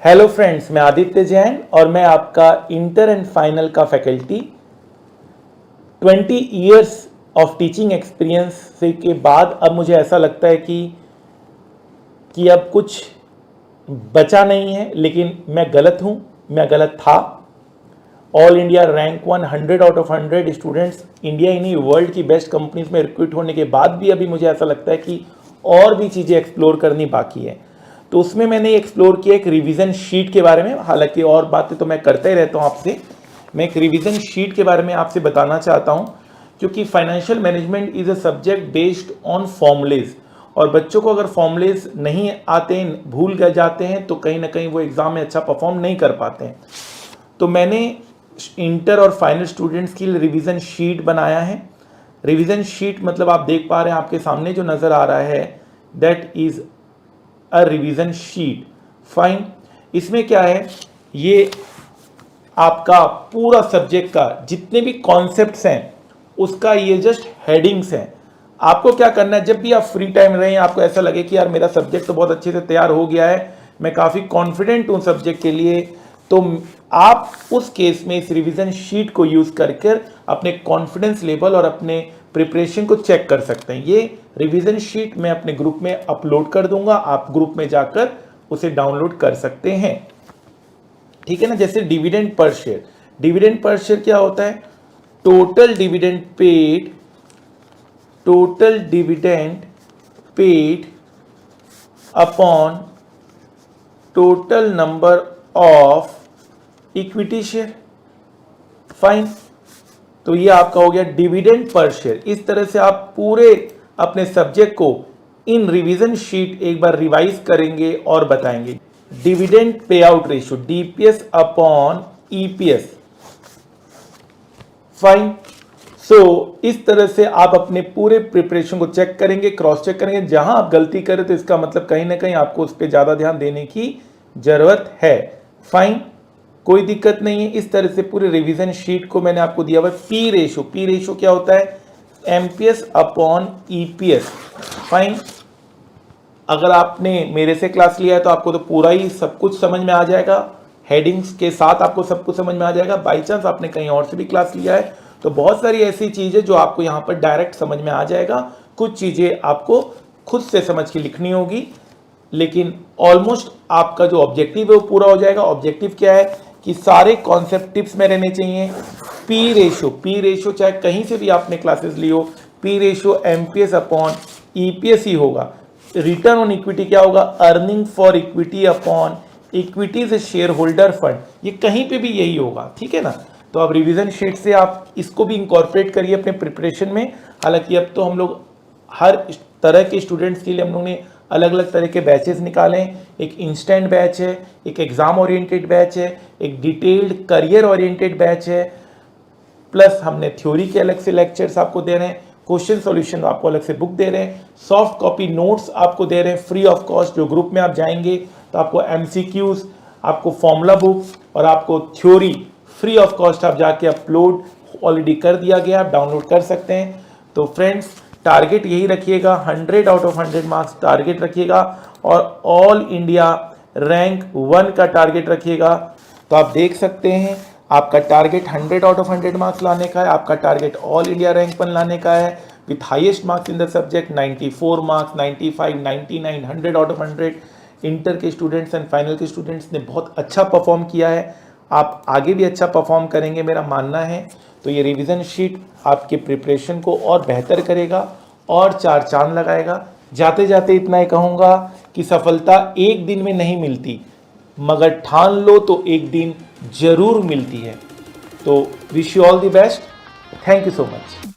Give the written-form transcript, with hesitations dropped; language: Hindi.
हेलो फ्रेंड्स, मैं आदित्य जैन और मैं आपका इंटर एंड फाइनल का faculty. 20 years of teaching experience से के बाद अब मुझे ऐसा लगता है कि अब कुछ बचा नहीं है, लेकिन मैं गलत हूँ, मैं गलत था। All India rank 100 out of 100 students India ही नहीं वर्ल्ड की बेस्ट कंपनीज में रिक्रूट होने के बाद भी अभी मुझे ऐसा लगता है कि और भी चीज़ें एक्सप्लोर करनी बाकी है। तो उसमें मैंने एक्सप्लोर किया एक रिवीजन शीट के बारे में। हालांकि और बातें तो मैं करता ही रहता हूँ आपसे, मैं एक रिवीजन शीट के बारे में आपसे बताना चाहता हूँ, क्योंकि financial management is a subject based on formulas, और बच्चों को अगर फॉर्मूलेज नहीं आते हैं, भूल जाते हैं, तो कहीं ना कहीं वो एग्ज़ाम में अच्छा परफॉर्म नहीं कर पाते हैं। तो मैंने इंटर और फाइनल स्टूडेंट्स के लिए रिवीजन शीट बनाया है। रिवीजन शीट मतलब आप देख पा रहे हैं आपके सामने जो नज़र आ रहा है, that is a revision sheet. Fine, इसमें क्या है, ये आपका पूरा सब्जेक्ट का जितने भी कॉन्सेप्ट्स हैं उसका ये जस्ट हेडिंग्स हैं। आपको क्या करना है, जब भी आप फ्री टाइम रहें, आपको ऐसा लगे कि यार मेरा सब्जेक्ट तो बहुत अच्छे से तैयार हो गया है, मैं काफ़ी कॉन्फिडेंट हूँ सब्जेक्ट के लिए, तो आप उस केस में इस रिवीजन शीट को यूज़ करके अपने कॉन्फिडेंस लेवल और अपने प्रिपरेशन को चेक कर सकते हैं। ये रिवीजन शीट मैं अपने ग्रुप में अपलोड कर दूंगा, आप ग्रुप में जाकर उसे डाउनलोड कर सकते हैं, ठीक है ना। जैसे dividend per share, dividend per share क्या होता है, total dividend paid, total dividend paid upon total number of equity share. Fine, तो ये आपका हो गया डिविडेंड पर शेयर। इस तरह से आप पूरे अपने सब्जेक्ट को इन रिवीजन शीट एक बार रिवाइज करेंगे और बताएंगे। Dividend payout ratio, DPS upon EPS. Fine, so इस तरह से आप अपने पूरे प्रिपरेशन को चेक करेंगे, क्रॉस चेक करेंगे। जहां आप गलती करें तो इसका मतलब कहीं ना कहीं आपको उस पर ज्यादा ध्यान देने की जरूरत है। फाइन, कोई दिक्कत नहीं है। इस तरह से पूरे रिवीजन शीट को मैंने आपको दिया हुआ है। पी रेशो, पी रेशो क्या होता है, एमपीएस अपॉन ईपीएस। फाइन, अगर आपने मेरे से क्लास लिया है तो आपको तो पूरा ही सब कुछ समझ में आ जाएगा, हेडिंग्स के साथ आपको सब कुछ समझ में आ जाएगा। बाई चांस आपने कहीं और से भी क्लास लिया है तो बहुत सारी ऐसी चीज़ें जो आपको यहाँ पर डायरेक्ट समझ में आ जाएगा, कुछ चीज़ें आपको खुद से समझ के लिखनी होगी, लेकिन ऑलमोस्ट आपका जो ऑब्जेक्टिव है वो पूरा हो जाएगा। ऑब्जेक्टिव क्या है कि सारे कॉन्सेप्ट टिप्स में रहने चाहिए। पी रेशो, पी रेशो चाहे कहीं से भी आपने क्लासेस ली हो, P ratio MPS upon EPS ही होगा। रिटर्न ऑन इक्विटी क्या होगा, earning for equity upon equity से शेयर होल्डर फंड, ये कहीं पे भी यही होगा, ठीक है ना। तो अब रिवीजन शीट से आप इसको भी इंकॉर्पोरेट करिए अपने प्रिपरेशन में। हालांकि अब तो हम लोग हर तरह के स्टूडेंट्स के लिए हम लोगों ने अलग अलग तरह के बैचेस निकाले हैं। एक इंस्टेंट बैच है, एक एग्जाम ओरिएंटेड बैच है, एक डिटेल्ड करियर ओरिएंटेड बैच है, प्लस हमने थ्योरी के अलग से लेक्चर्स आपको दे रहे हैं, क्वेश्चन सॉल्यूशन आपको अलग से बुक दे रहे हैं, सॉफ्ट कॉपी नोट्स आपको दे रहे हैं फ्री ऑफ कॉस्ट। जो ग्रुप में आप जाएंगे तो आपको एमसीक्यूज, आपको फॉर्मूला बुक और आपको थ्योरी फ्री ऑफ कॉस्ट आप जाके अपलोड ऑलरेडी कर दिया गया, आप डाउनलोड कर सकते हैं। तो फ्रेंड्स, टारगेट यही रखिएगा, 100 आउट ऑफ 100 मार्क्स टारगेट रखिएगा और ऑल इंडिया रैंक 1 का टारगेट रखिएगा। तो आप देख सकते हैं आपका टारगेट 100 आउट ऑफ 100 मार्क्स लाने का है, आपका टारगेट ऑल इंडिया रैंक 1 लाने का है with highest marks in the subject 94 marks, 95, 99, 100 out of 100। Inter के स्टूडेंट्स एंड फाइनल के स्टूडेंट्स ने बहुत अच्छा परफॉर्म किया है, आप आगे भी अच्छा परफॉर्म करेंगे मेरा मानना है। तो ये रिवीजन शीट आपके प्रिपरेशन को और बेहतर करेगा और चार चांद लगाएगा। जाते जाते इतना ही कहूँगा कि सफलता एक दिन में नहीं मिलती, मगर ठान लो तो एक दिन जरूर मिलती है। तो wish you all the best, thank you so much.